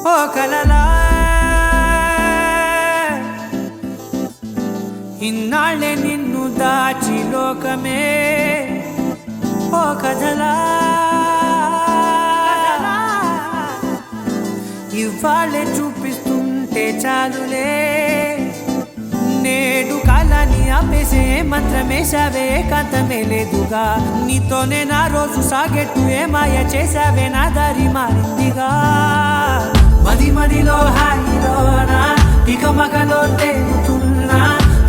ఓ కలలా ఇన్నాళ్ళే నిన్ను దాచి లోకమే ఓ కథలా ఇవాళ్ళే చూపిస్తుంటే చాలులే నేడు కాలాన్ని ఆపేసే మంత్రమేశావే కాంతమే లేదుగా నీతోనే నా రోజు సాగెట్టు ఏ మాయ చేశావే నా దారి మారిందిగా మది మదిలో హాయిలోనా ఇక మగలో తేలుతున్నా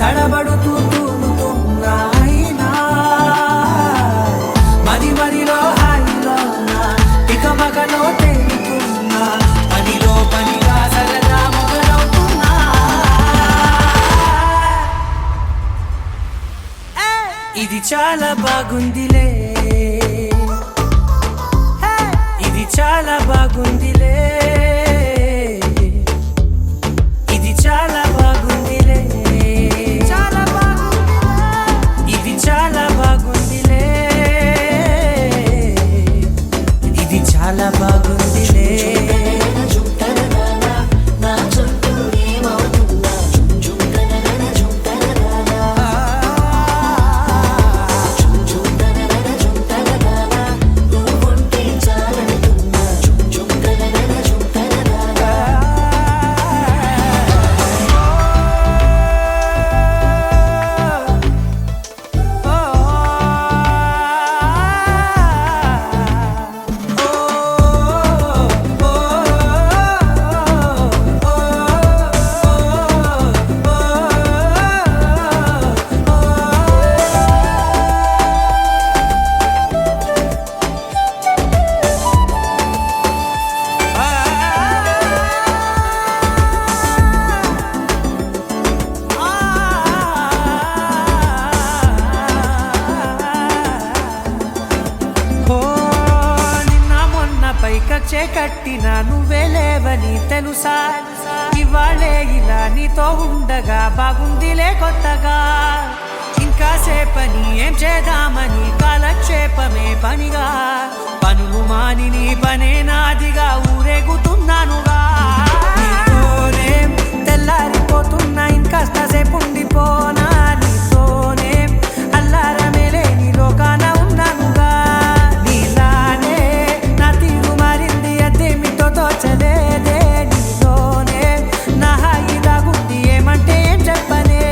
తడబడుతూ తూలుతున్నా అయినా మది మదిలో హాయిలోనా ఇక మగలో తేలుతున్నా పనిలో పనిగా సరదా మొదలవుతున్నా ఇది చాలా బాగుందిలే ఇది చాలా బాగుందిలే ఇది చాలా బాగుందిలే చాలా బాగుందిలే ఇది చాలా బాగుందిలే ఇది చాలా బాగుందిలే పైకచ్చే కట్టినా నువ్వే లేవని తెలుసా ఇవాళే ఇలా నీతో ఉండగా బాగుందిలే కొత్తగా ఇంకా సేపని ఏం చేద్దామని కాలక్షేపమే పనిగా పనులు మాని నీ పనే నాదిగా ఊరేగుతున్నానుగా నీతోనే తెల్లారిపోతున్నా ఇంకాస్త సేపు ఉండిపోనా నీతోనే అల్లారమే లేని లోకాన ఉన్నానుగా నీలానే నా తీరు మారింది అదేమిటో తోచలేదే నీలోనే నా హాయి దాగుంది ఏమంటే ఏం చెప్పనే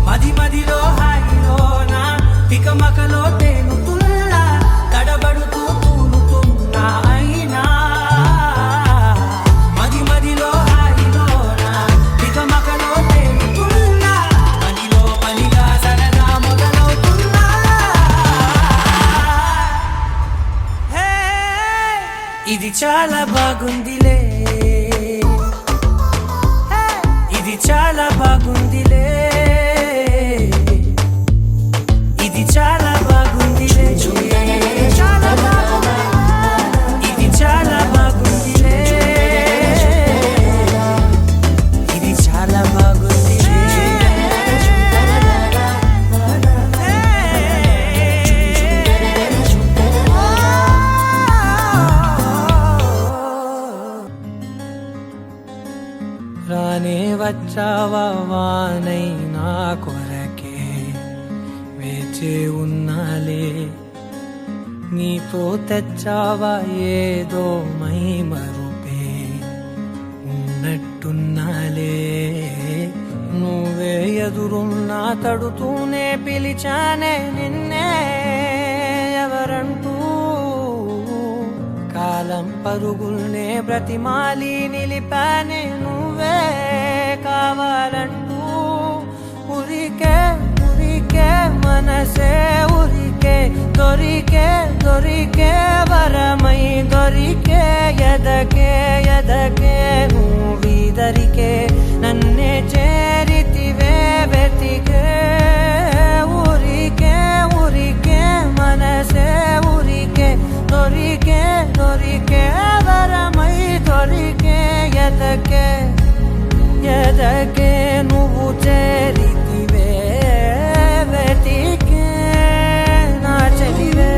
మది మదిలో హాయిలోనా పికమకలో తేలుతున్నా తడబడుతూ తూలుతున్నా అయినా మది మదిలో హాయిలోనా పికమకలో తేలుతున్నా పనిలో పనిగా సరదా మొదలవుతున్నా ఇది చాలా బాగుందిలే ఇది చాలా బాగుందిలే ఇది చాలా బాగుందిలే చాలా బాగుందిలే ఇది చాలా బాగుందిలే ఇది చాలా బాగుందిలే రానే వచ్చావా వానై నా కొరకే వేచే ఉన్నాలే నీతో తెచ్చావా ఏదో మై మరుపే ఉన్నట్టున్నాలే నువ్వే ఎదురున్నా తడుతూనే పిలిచానే నిన్నే ఎవరంటూ కాలం పరుగుల్నే బ్రతిమాలి నిలిపానే నువ్వే కావాలంటూ ఉరికే ఉరికే మనసే ఉరికే దొరికే దొరికే వరమై దొరికే ఎదకే ఎదకే నువ్విదరికే నన్నే చేరితివే వెతికే ఉరికే ఉరికే మనసే ఉరికే దొరికే దొరికే వరమై దొరికే ఎదకే ఎదకే నువ్వు చేరితివే వెతికే నా చెలివే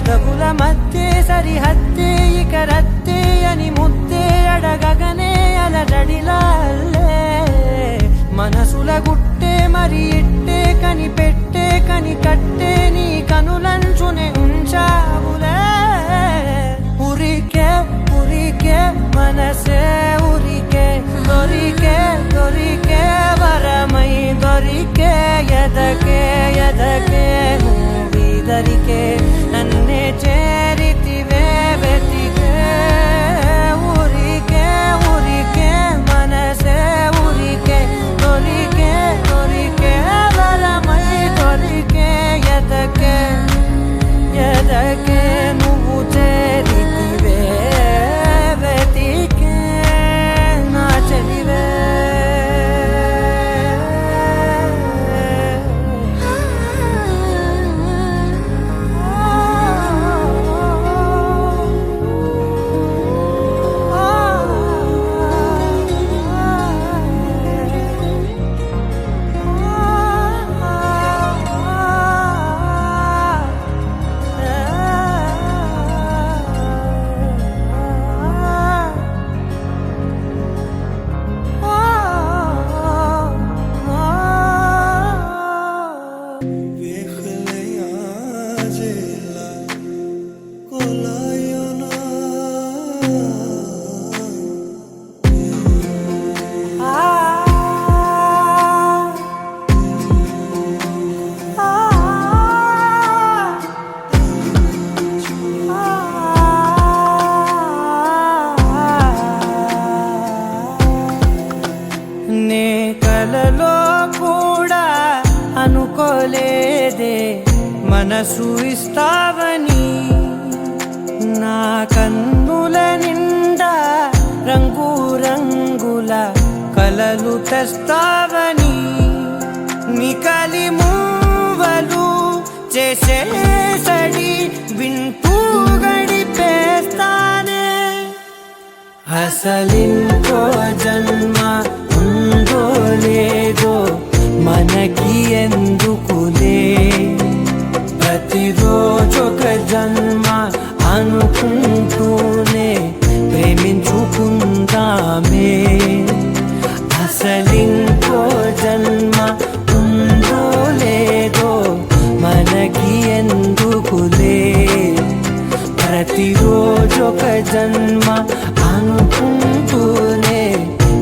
పెదవుల మధ్య సరిహద్దే ఇక రద్దే అని ముద్దే అడగగనే అలజడిలా అల్లే మనసుల గుట్టే మరి ఇట్టే కనిపెట్టే కని కట్టే నీ కనులంచునే ఉంచావులే ఉరికే ఉరికే మనసే ఉరికే దొరికే దొరికే వరమై దొరికే ఎదకే ఎదకే నువ్విదరికే నన్నే చేరితివే వెతికే ఊరికే ఊరికే మనసే ఊరికే దొరికే దొరికే వరమై దొరికే ఎదకే ఎదకే నువ్వు చేరితివే వెతికే నా చెలివే నే కలలో కూడా అనుకోలేదే మనసు ఇస్తావని నా కన్నుల నిండా రంగు రంగుల కలలు తెస్తావని నికలి మూవలు చేసేసడి వింటూ గడిపేస్తానే అసలింకో జన్మ ఉందో లేదో మనకి ఎందుకులే ప్రతిరోజొక జన్మ అనుకుంటూనే ప్రేమించుకుందామే అసలింకో జన్మ ఉందో లేదో మనకి ఎందుకులే ప్రతిరోజొక జన్మ అనుకుంటూనే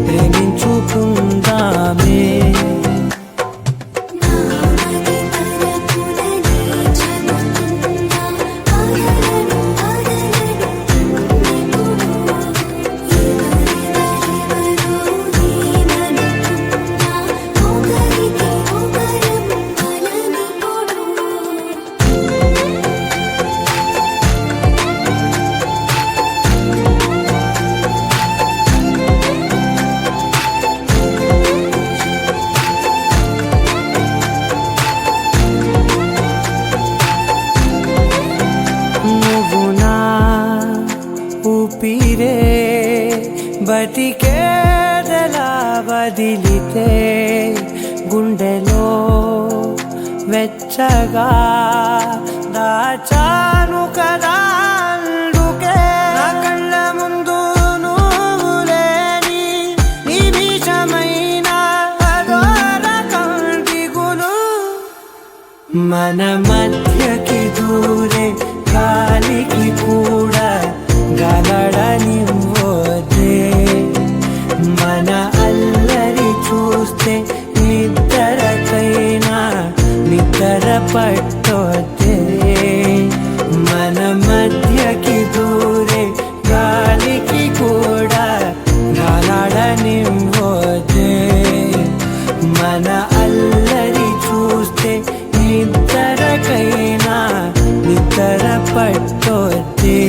ప్రేమించుకుందామే ఊపిరే బతికేదలా వదిలితే గుండెలో వెచ్చగా దాచాను కదా అందుకే నా కళ్ళ ముందు నువ్వు లేని నిమిషమైన అదోర కంటిగులు మన మధ్యకి దూరే గాలికి కూడా గలడనివ్వదే మన అల్లరి చూస్తే నిద్రకైనా నిద్ర పట్టొద్దే మన మధ్యకి దూరే గాలికి కూడా గలడనివ్వదే మన అల్లరి చూస్తే నిద్రకైనా నిద్ర పట్టొద్దే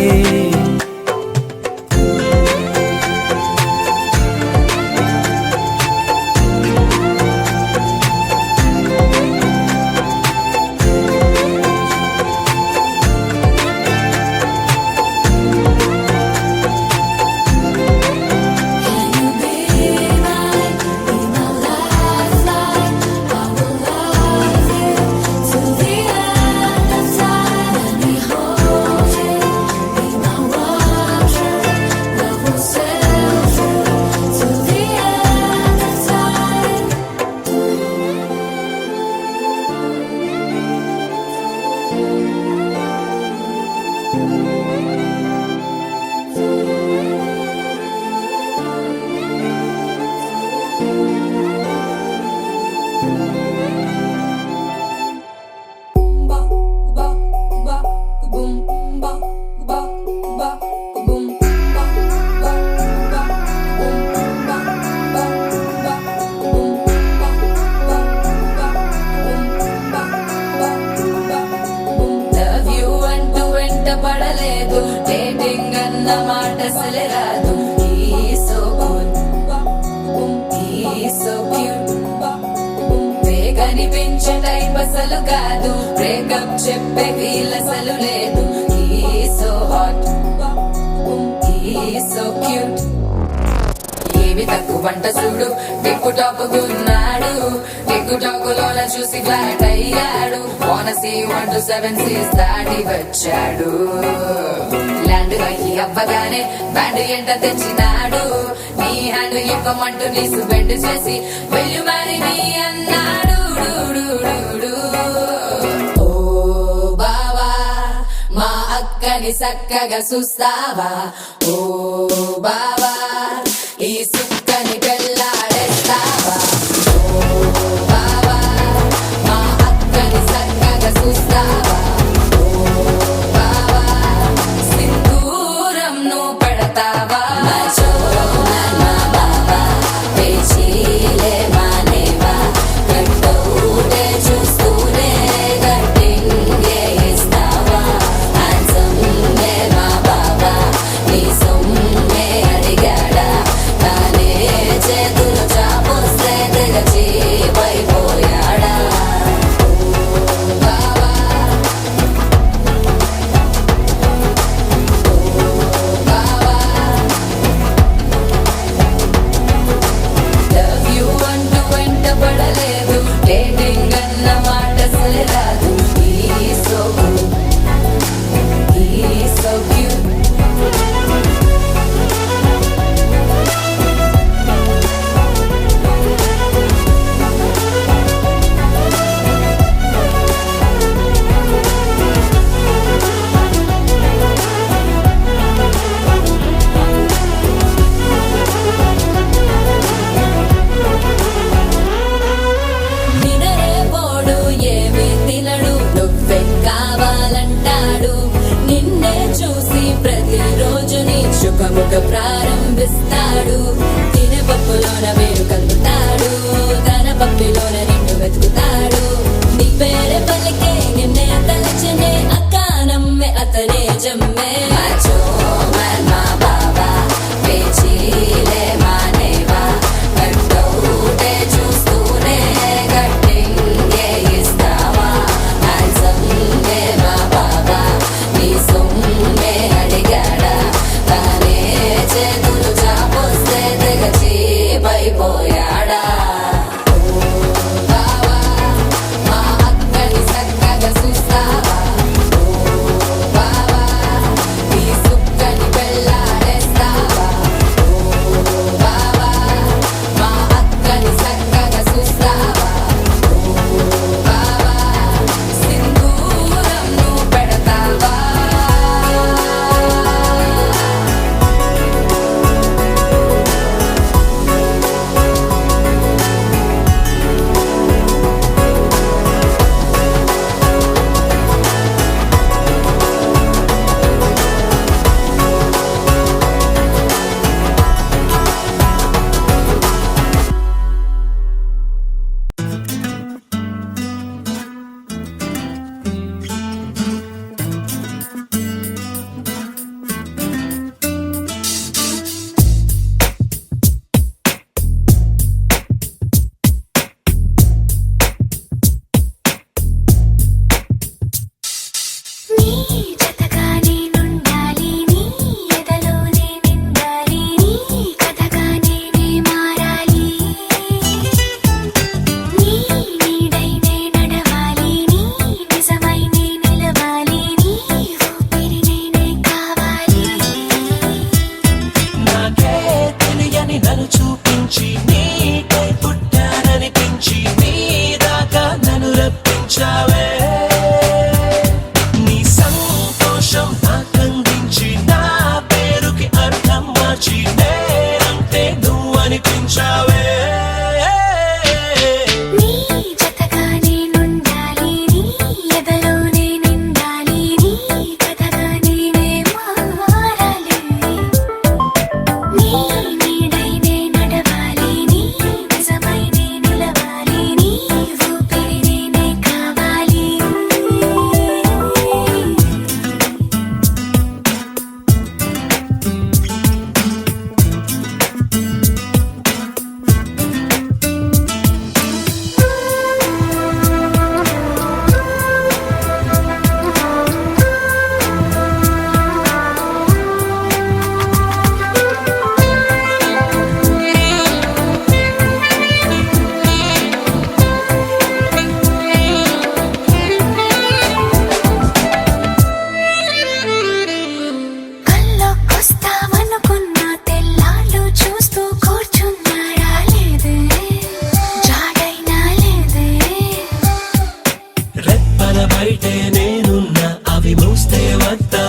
Till the end of time, let me hold కనిపించే టైప్ అసలు కాదు, బ్రేకప్ చెప్పే వీల్ అసలు లేదు. సో హాట్, సో క్యూట్, ఏమి తక్కువ వంట చూడు, టిక్కు టాప్ గున్నాడు, టిక్కు టాక్ లోన చూసి ఫ్లాట్ అయ్యాడు. బోనసీ 1 to 7 seas దాటి వచ్చాడు. ల్యాండ్ అయ్యి అవ్వగానే బ్యాండ్ ఎంట తెచ్చినాడు. నీ హ్యాండ్ ఇవ్వమంటూ నీసు బెండ్ చేసి వెళ్ళు మరి నీ అన్నాడు. ఓ బావా మా అక్కని చక్కగా చూస్తావా, ఓ బావా ఈ సుక్కని పెళ్ళాడేస్తావా, ఓ బావా మా అక్కని చక్కగా చూస్తావా, ఓ బావా సింధూరం నువ్వు పెడతావా. పేచీలే మానేవా, కట్టౌటే చూస్తూనే కట్టింగే ఇస్తావా. హ్యాండ్సమ్ మా బావా నీ సొమ్మే అడిగి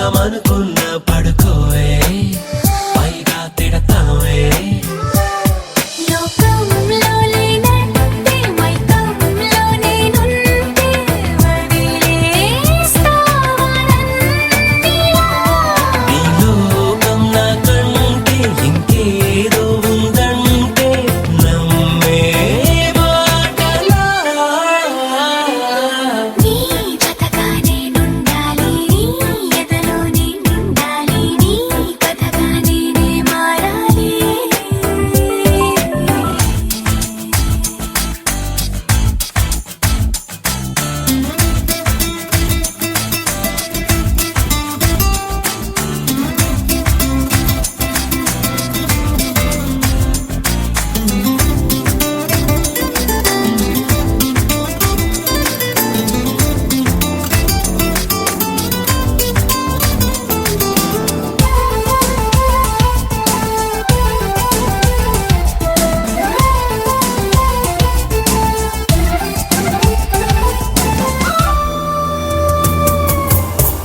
పడుకుందామనుకున్న పడుకోవే పైగా తిడతావే లోకంలో లేనంటే మైకంలో నేనుంటే వదిలేస్తావా నన్నిలా? ఈ లోకం నాకంటే ఇంకేదో ఉందంటే నమ్మే మాటలా నీ జతగా నేనుండాలి, నీ ఎదలో నేనుండాలి, నీ కథగా నేనే మారాలి.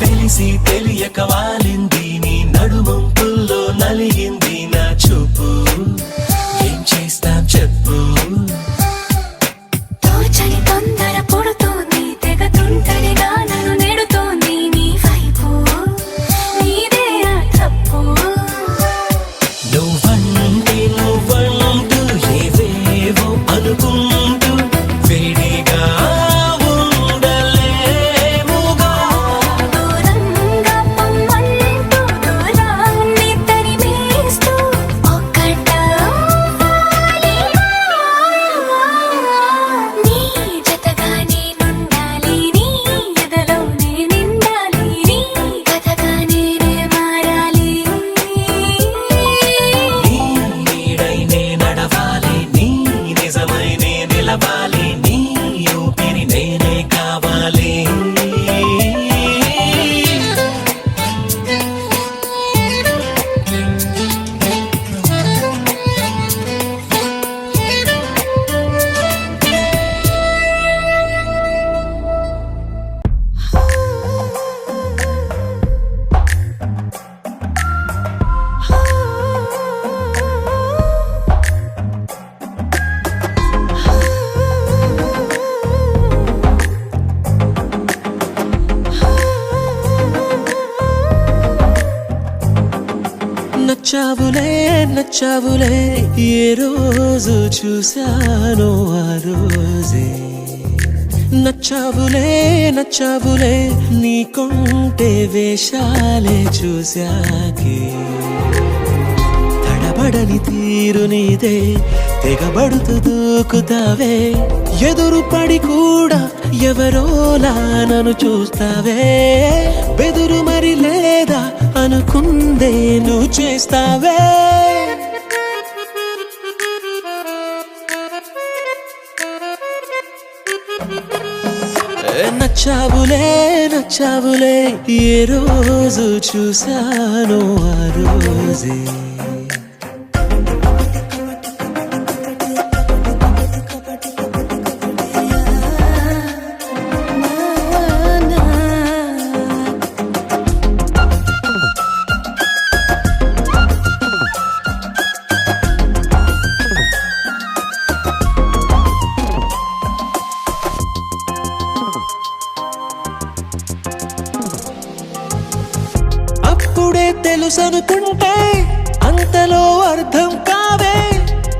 తెలిసి తెలియక వాలింది నీ నడుమంపుల్లో నలిగింది నా చూపు ఏం చేస్తాం చెప్పు తోచని తొందర పుడుతోంది, తెగ తుంటరిగా నన్ను నెడుతోంది నీ వైపు. నీదే ఆ తప్పు. నువ్వంటూ ఏవేవో అనుకుంటూ వేడిగా ఉండలేముగా దూరంగా పొమ్మంటూ దూరాన్ని తరిమేస్తూ ఒక్కటవ్వాలి. నీ జతగా నేనుండాలి, నీ ఎదలో నేనుండాలి, నీ కథగా నేనే మారాలి. నీ నీడై నే నడవాలి నీ నిజమై నే నిలవాలి నీ ఊపిరి నేనే కావాలి నచ్చావులే నచ్చావులే ఏ రోజు చూశానో ఆ రోజే నచ్చావులే నచ్చావులే నీకుంటే వేషాలే చూశాకే తడబడని తీరు నీదే తెగబడుతూ దూకుతావే ఎదురు పడి కూడా ఎవరోలా నన్ను చూస్తావే బెదురు మరి లేదా అనుకుందే నువ్వు చేస్తావే నచ్చావులే నచ్చావులే ఏ రోజు చూశానో ఆ రోజే అప్పుడే తెలుసనుకుంటే అంతలో అర్థం కావే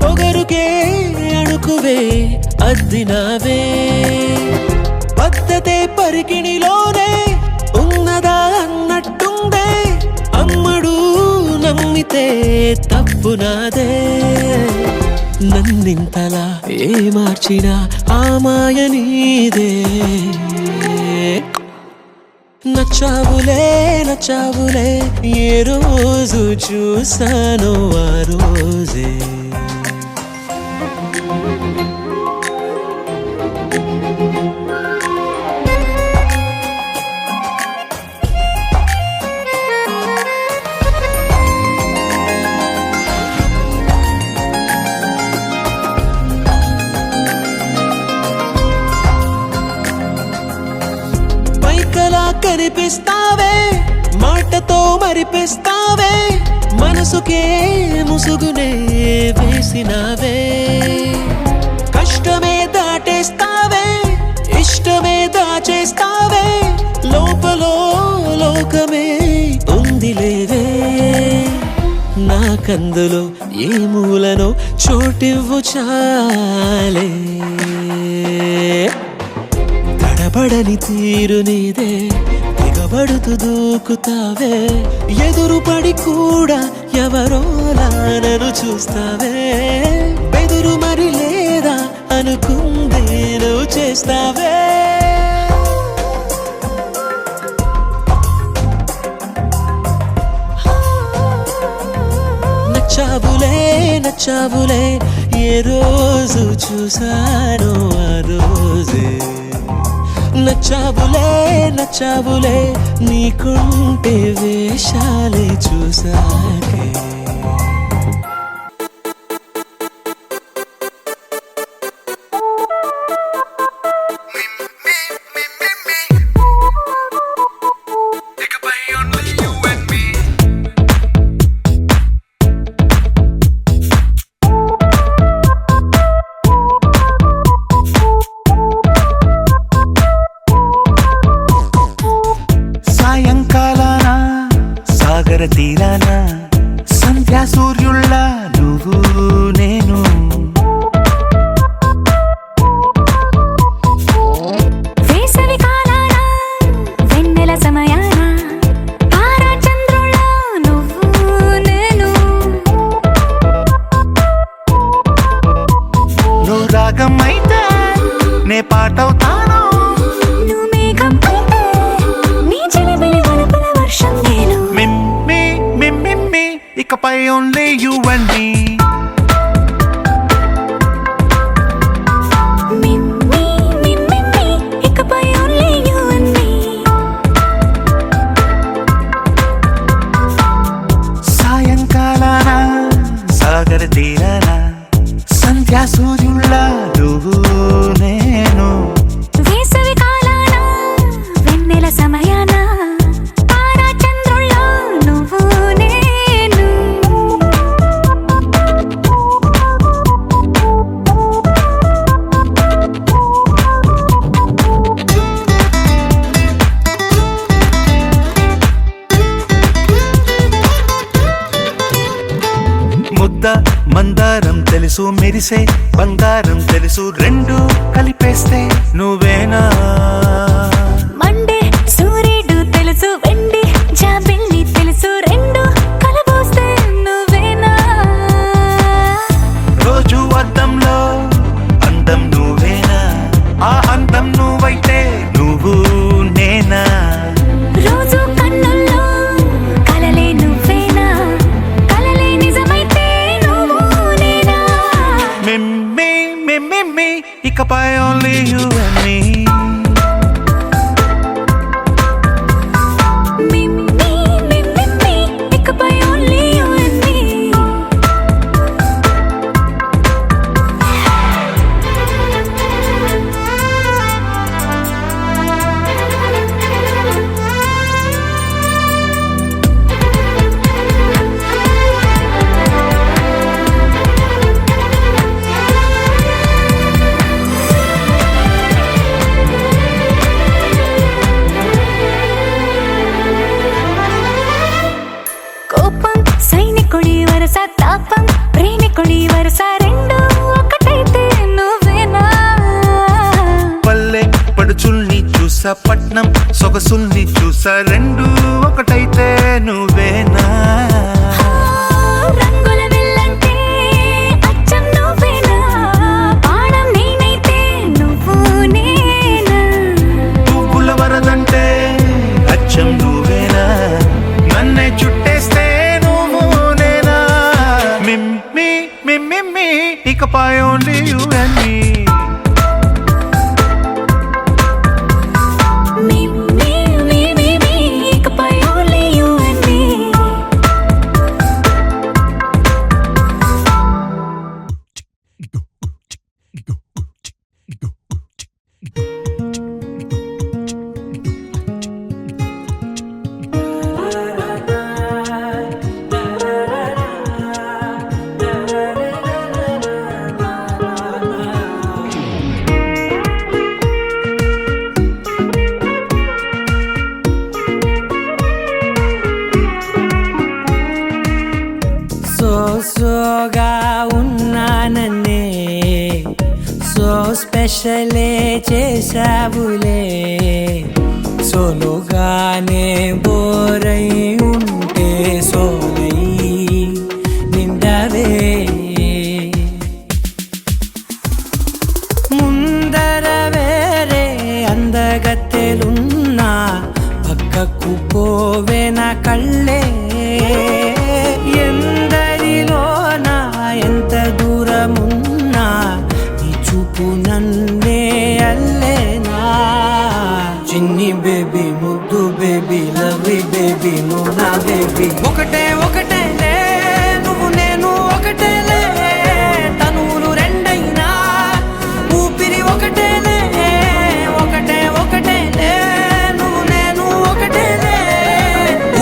పొగరుకే అణుకువే అద్దినావే పద్ధతే పరికిణిలోనే ఉన్నదా అన్నట్టుందే అమ్మడు నమ్మితే తప్పు నాదే నన్నింతలా ఏ మార్చినా ఆ మాయ నీదే నచ్చావులే నచ్చావులే ఏ రోజు చూశానో ఆ రోజే కనిపిస్తావే మాటతో మరిపిస్తావే మనసుకే ముసుగునే వేసినావే కష్టమే దాటేస్తావే ఇష్టమే దాచేస్తావే లోపలో లోకమే ఉందిలేవే నాకందులో ఏ మూలనో చోటివ్వు చాలే తడబడని తీరు నీదే దిగబడుతూ దూకుతావే ఎదురుపడి కూడా ఎవరోలా నన్ను చూస్తావే బెదురు మరి లేదా అనుకుందే నువ్వు చేస్తావే నచ్చావులే ఏ రోజు చూసానో ఆ రోజే నచ్చావులే నీకుంటే వేషాలే చూసాకే సాగర తీరాన సంధ్యా సూర్యుళ్ళ నువ్వు నేను వేసవి కాలాన వెన్నెల సమయాన తారా చంద్రుళ్ళ నువ్వు నేను నువ్వు రాగం అయితే నే పాటవుతాను నువ్వు మేఘం అయితే నీ చిలిబిలి వలపుల వర్షం నేను ఇకపై ఓన్లీ యు అండ్ మీ ఇకపై ఓన్లీ యు అండ్ మీ సాయంకాలాన సాగర తీరాన సంధ్యా సూర్యుళ్ళ నువ్వు నేను వేసవి కాలాన వెన్నెల సమయాన తారా చంద్రుళ్ళ నువ్వు నేను ముద్ద మందారం తెలుసు మెరిసే బంగారం తెలుసు రెండు కలిపేస్తే నువ్వేనా మండే సూర్యుడు తెలుసు వెండి జాబిల్లి తెలుసు రెండు కలబోస్తే నువ్వేనా రోజు అద్దంలో అందం నువ్వేనా ఆ అందం నువ్వైతే నువ్వు నేనా రోజు కన్నుల్లో కలలే నువ్వేనా కలలే నిజమైతే నువ్వు నేనా మిమ్మి ఇకపై ఓన్లీ యు అండ్ మీ ఇకపై ఓన్లీ యు అండ్ మీ కోపం సైనికుడి వరస తాపం ప్రేమికుడి వరస రెండు ఒకటైతే నువ్వేనా పల్లె పడుచుల్ని చూసా పట్నం సొగసుల్ని చూసా రెండు ఒకటైతే నువ్వేనా రంగుల విల్లంటే అచ్చం నువ్వేనా బాణం నేనైతే నువ్వు నేనా పువ్వుల వరదంటే అచ్చం నువ్వేనా నన్నే చుట్టేస్తే నువ్వు నేనా మిమ్మి ఇకపై ఓన్లీ యు అండ్ మీ ఇకపై ఓన్లీ యు అండ్ మీ స్పెషలే చేసావులే సోలోగానే బోరై ఉంటే సోలై నిండవే ముందర వేరే అందగత్తెలున్నా పక్కకు పోవే నా కళ్ళే ఎందరిలోనా ఎంత దూరమున్నా నీ చూపు నన్నే అల్లేనా చిన్ని బేబీ ముద్దు బేబీ లవ్లీ బేబీ నువ్వు నా బేబీ ఒకటే ఒకటేలే నువ్వు నేను ఒకటేలే తనువులు రెండైనా ఊపిరి ఒకటేలే ఒకటే ఒకటేలే నువ్వు నేను ఒకటేలే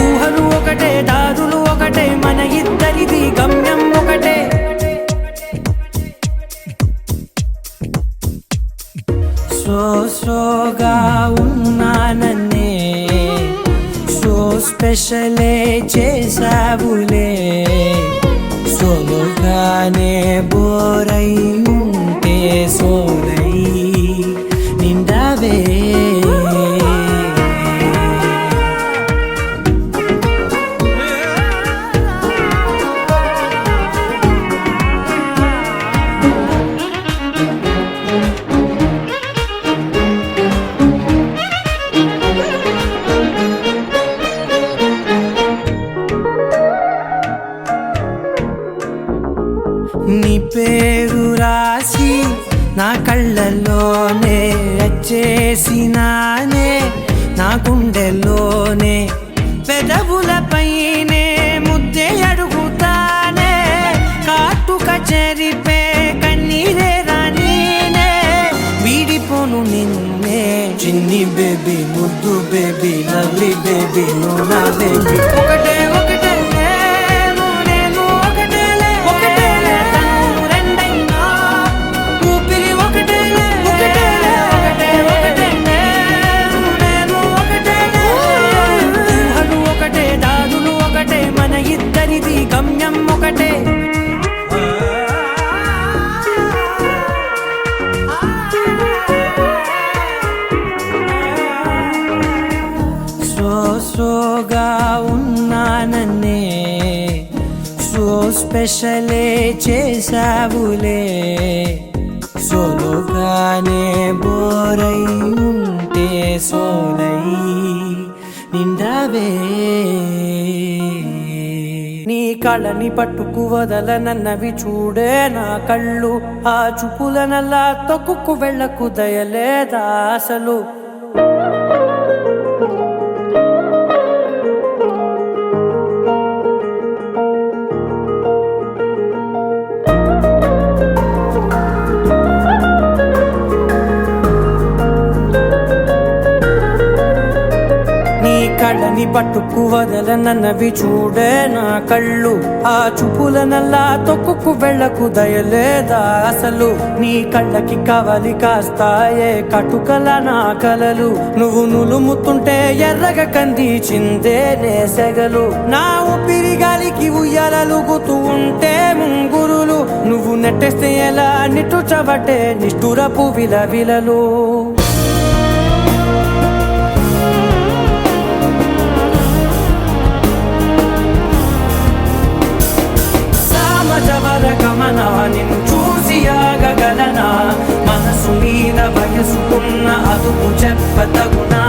ఊహలు ఒకటే దారులు ఒకటే మన ఇద్దరిది గమ్యం ఒకటే సోగా ఉన్నానన్నే సో స్పెషలే చేసావులే సోలోగానే బోరై ఉంటే సోలై నిండవే నీ పేరు రాసి నా కళ్ళల్లోనే వచ్చేసినానే నా గుండెల్లోనే పెదవులపైనే ముద్దే అడుగుతానే కాటుక చెరిపే కన్నీరే రానీనే వీడిపోను నిన్నే చిన్ని బేబీ ముద్దు బేబీ లవ్లీ బేబీ నువ్వు నా బేబీ ఒకటే ఒకటే గమ్యం ఒకటే సోగా ఉన్నానన్నే సో స్పెషలే చేసావులే సోలోగానే బోరై ఉంటే సోలై నిండవే నీ కళ్ళని పట్టుకు వదలనన్నవి చూడే నా కళ్ళు ఆ చూపులనల్లా తొక్కుకు వెళ్ళకు దయలేదా అసలు కళ్ళని పట్టుకు వదలనన్నవి చూడే నా కళ్ళు ఆ చూపులనల్లా తొక్కుకు వెళ్ళకు దయలేదా అసలు నీ కళ్ళకి కవలి కాస్తాయే కటుకల నా కలలు నువ్వు నులుముతుంటే ఎర్రగ కంది చిందే నేసెగలు నా ఊపిరి గాలికి ఉయ్యాలలుగుతూ ఉంటే ముంగురులు నువ్వు నెట్టేస్తే ఎలా నిట్టుచబట్టే నిష్ఠురపు విలవిలలు గమన నిన్ను చూసి ఆగగలనా మనసు మీద వయసుకున్న అదుపు చెప్పతగునా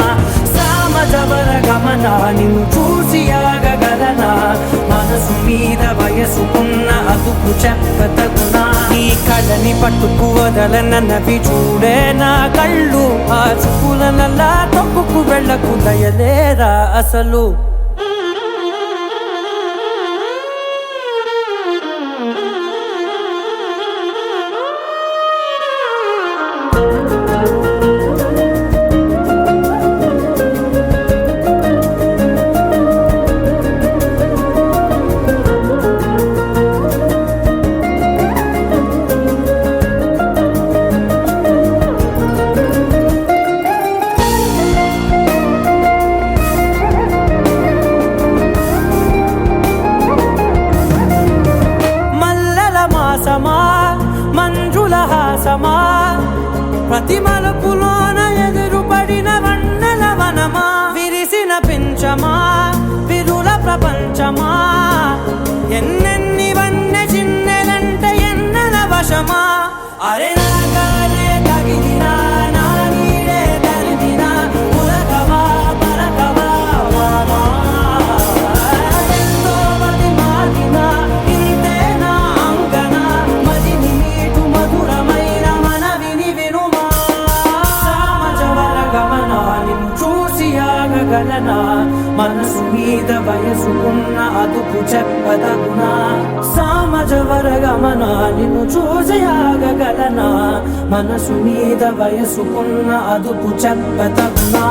సామజవర గమన నిన్ను చూసి ఆగగలనా మనసు మీద వయసుకున్న అదుపు చెప్పతగునా నీ కళ్ళని పట్టుకు వదలనన్నవి చూడే నా కళ్ళు ఆ చూపులనల్లా తొక్కుకు వెళ్ళకు దయలేరా అసలు ఎన్నెన్ని వన్నె చిన్నెలంటే ఎన్నెల వశమా అరే నాగాలే తగిలినా నా నీడే తరిమినా ఉలకవా పలకవా వామా ఎంతో మది మాటినా ఇంతే నా అంగన మదిని మీటు మధురమైన మనవిని వినుమా సామజవర గమన నిన్ను చూసి ఆగగలనా మనసు మీద వయసుకున్న అదుపు చెప్పదగునా సామజవర గమన నిన్ను చూసి ఆగగలనా మనసు మీద వయసుకున్న అదుపు చెప్పదగునా